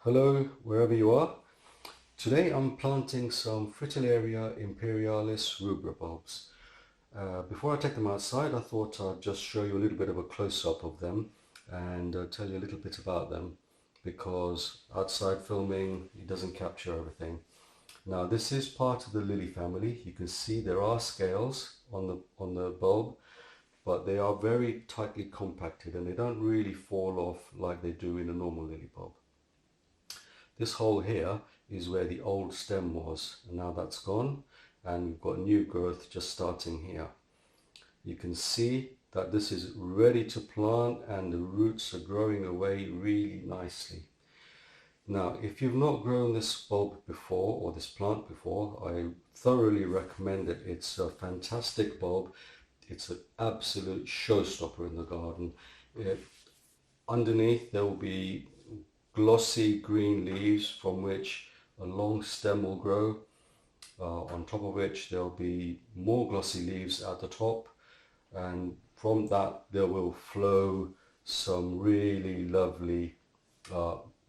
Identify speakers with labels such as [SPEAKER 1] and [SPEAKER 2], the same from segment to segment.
[SPEAKER 1] Hello, wherever you are. Today I'm planting some Fritilaria imperialis rubra bulbs. Before I take them outside, I thought I'd just show you a little bit of a close-up of them and tell you a little bit about them, because outside filming it doesn't capture everything. Now this is part of the lily family. You can see there are scales on the bulb, but they are very tightly compacted and they don't really fall off like they do in a normal lily bulb. This hole here is where the old stem was, and now that's gone and we've got new growth just starting here. You can see that this is ready to plant and the roots are growing away really nicely. Now, if you've not grown this bulb before or this plant before, I thoroughly recommend it. It's a fantastic bulb. It's an absolute showstopper in the garden. Underneath there will be glossy green leaves from which a long stem will grow, on top of which there'll be more glossy leaves at the top, and from that there will flow some really lovely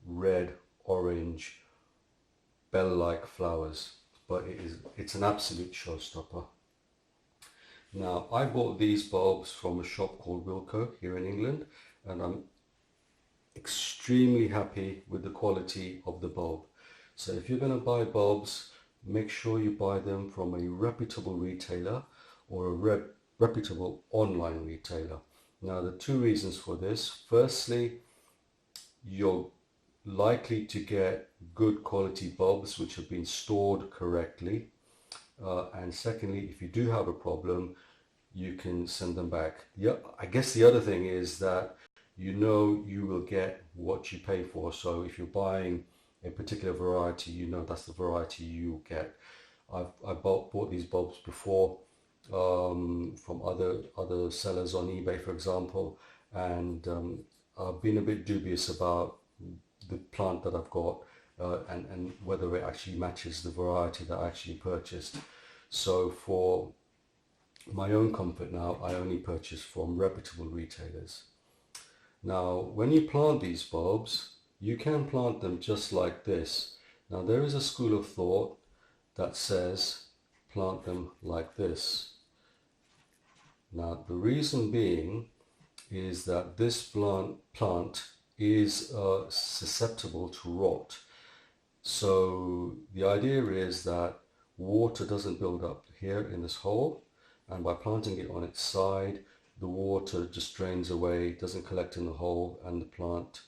[SPEAKER 1] red, orange, bell-like flowers. But it's an absolute showstopper. Now, I bought these bulbs from a shop called Wilko here in England, and I'm extremely happy with the quality of the bulb. So if you're going to buy bulbs, make sure you buy them from a reputable retailer or a reputable online retailer. Now, there are two reasons for this. Firstly, you're likely to get good quality bulbs which have been stored correctly, and secondly, if you do have a problem, you can send them back. I guess the other thing is that you know you will get what you pay for. So if you're buying a particular variety, you know that's the variety you get. I bought these bulbs before from other sellers on eBay, for example, and I've been a bit dubious about the plant that I've got and whether it actually matches the variety that I actually purchased. So for my own comfort now, I only purchase from reputable retailers. Now, when you plant these bulbs, you can plant them just like this. Now, there is a school of thought that says plant them like this. Now, the reason being is that this plant is susceptible to rot. So the idea is that water doesn't build up here in this hole, and by planting it on its side, the water just drains away, doesn't collect in the hole, and the plant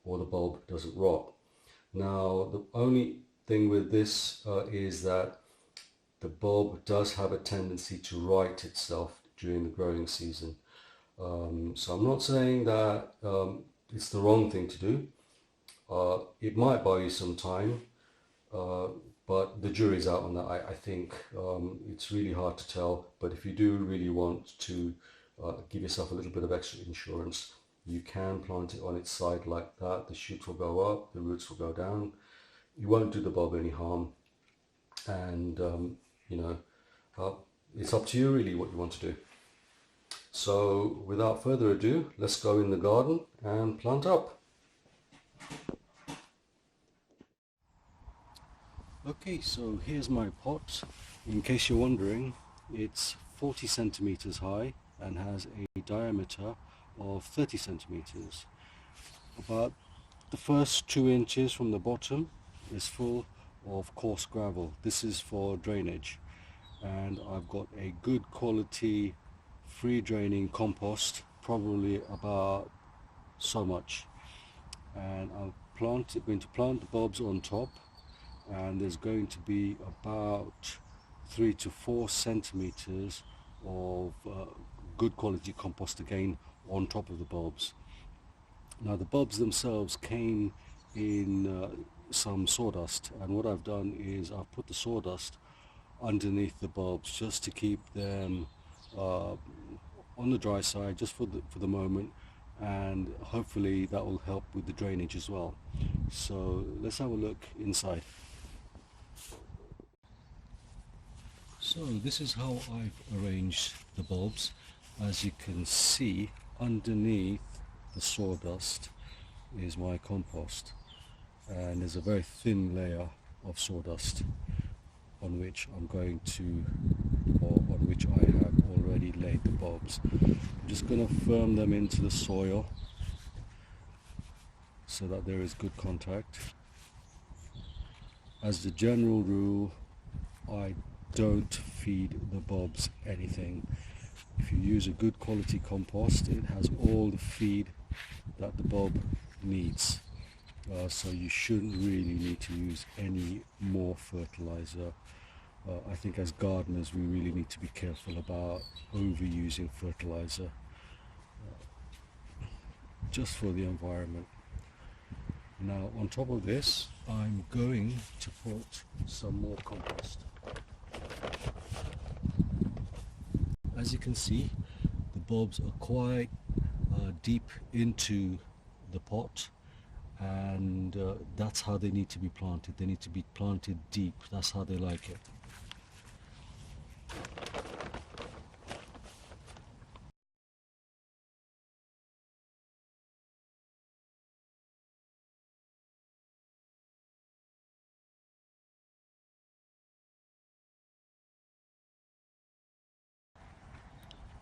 [SPEAKER 1] or the bulb doesn't rot. Now, the only thing with this is that the bulb does have a tendency to right itself during the growing season. So I'm not saying that it's the wrong thing to do. It might buy you some time, but the jury's out on that. I think it's really hard to tell, but if you do really want to give yourself a little bit of extra insurance, you can plant it on its side like that. The shoots will go up, the roots will go down. You won't do the bulb any harm, and it's up to you really what you want to do. So without further ado, let's go in the garden and plant up. Okay, so here's my pot. In case you're wondering, it's 40 centimeters high and has a diameter of 30 centimeters. About the first 2 inches from the bottom is full of coarse gravel. This is for drainage, and I've got a good quality free draining compost, probably about so much, and I'm going to plant the bulbs on top, and there's going to be about 3 to 4 centimeters of good quality compost again on top of the bulbs. Now, the bulbs themselves came in some sawdust, and what I've done is I've put the sawdust underneath the bulbs just to keep them on the dry side just for the moment, and hopefully that will help with the drainage as well. So let's have a look inside. So this is how I've arranged the bulbs. As you can see, underneath the sawdust is my compost, and there's a very thin layer of sawdust on which I'm going to, or on which I have already laid the bulbs. I'm just going to firm them into the soil so that there is good contact. As the general rule, I don't feed the bulbs anything. If you use a good quality compost, it has all the feed that the bulb needs. So you shouldn't really need to use any more fertilizer. I think as gardeners we really need to be careful about overusing fertilizer just for the environment. Now on top of this, I'm going to put some more compost. As you can see, the bulbs are quite deep into the pot, and that's how they need to be planted. They need to be planted deep. That's how they like it.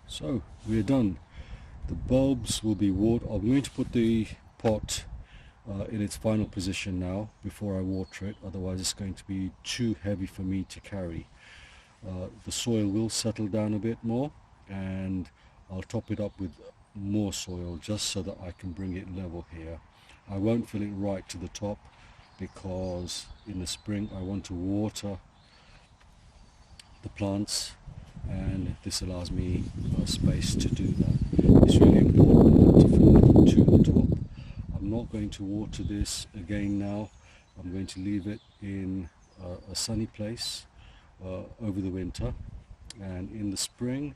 [SPEAKER 1] So we're done. The bulbs will be watered. I'm going to put the pot in its final position now before I water it, otherwise it's going to be too heavy for me to carry. The soil will settle down a bit more, and I'll top it up with more soil just so that I can bring it level here. I won't fill it right to the top because in the spring I want to water the plants, and this allows me space to do that. It's really important to fill it to the top. I'm not going to water this again now. I'm going to leave it in a sunny place over the winter, and in the spring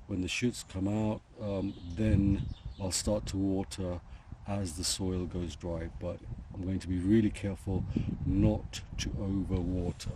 [SPEAKER 1] when the shoots come out, then I'll start to water as the soil goes dry, but I'm going to be really careful not to over water.